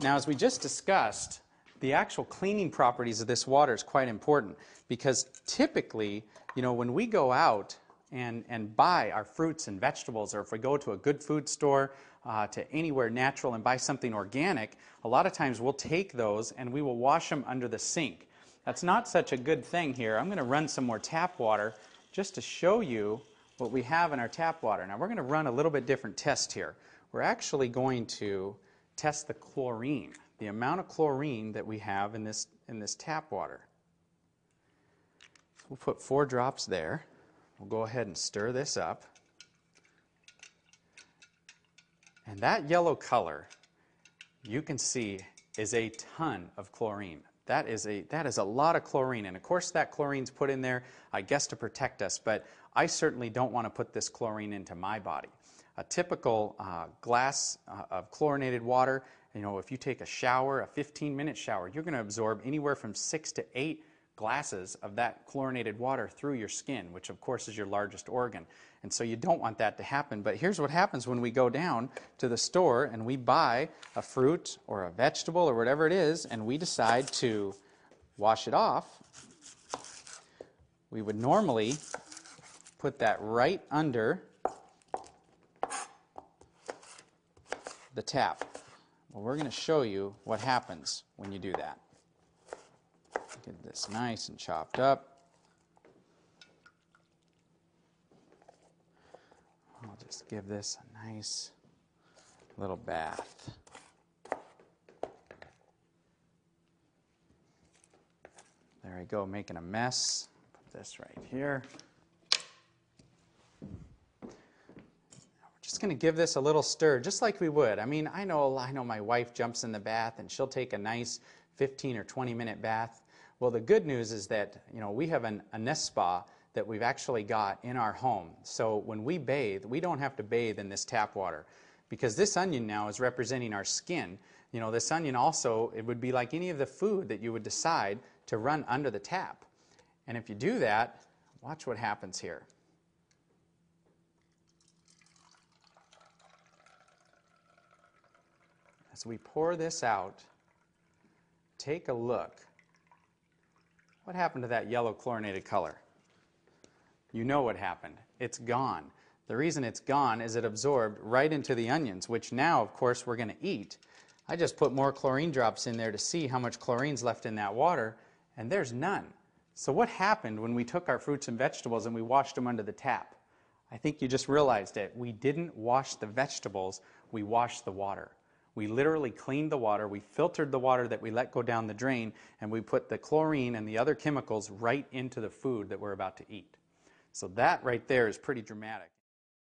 Now, as we just discussed, the actual cleaning properties of this water is quite important because typically, when we go out and buy our fruits and vegetables, or if we go to a good food store, to anywhere natural and buy something organic, a lot of times we'll take those and we will wash them under the sink. That's not such a good thing here. I'm going to run some more tap water just to show you what we have in our tap water. Now we're going to run a little bit different test here. We're actually going to test the chlorine, the amount of chlorine that we have in this tap water. We'll put 4 drops there. We'll go ahead and stir this up. And that yellow color, you can see, is a ton of chlorine. That is a lot of chlorine, and of course that chlorine's put in there, I guess, to protect us, but I certainly don't want to put this chlorine into my body. A typical glass of chlorinated water, if you take a shower, a 15-minute shower, you're going to absorb anywhere from 6 to 8 glasses of that chlorinated water through your skin, which of course is your largest organ. And so you don't want that to happen. But here's what happens when we go down to the store and we buy a fruit or a vegetable or whatever it is, and we decide to wash it off. We would normally put that right under the tap. Well, we're going to show you what happens when you do that. Get this nice and chopped up. I'll just give this a nice little bath. There I go, making a mess. Put this right here. We're just going to give this a little stir, just like we would. I mean, I know my wife jumps in the bath and she'll take a nice 15 or 20-minute bath. Well, the good news is that we have a nest spa that we've actually got in our home. So when we bathe, we don't have to bathe in this tap water, because this onion now is representing our skin. This onion also, it would be like any of the food that you would decide to run under the tap. And if you do that, watch what happens here. As we pour this out, take a look. What happened to that yellow chlorinated color? You know what happened. It's gone. The reason it's gone is it absorbed right into the onions, which now, of course, we're going to eat. I just put more chlorine drops in there to see how much chlorine's left in that water, and there's none. So what happened when we took our fruits and vegetables and we washed them under the tap? I think you just realized it. We didn't wash the vegetables, we washed the water. We literally cleaned the water, we filtered the water that we let go down the drain, and we put the chlorine and the other chemicals right into the food that we're about to eat. So that right there is pretty dramatic.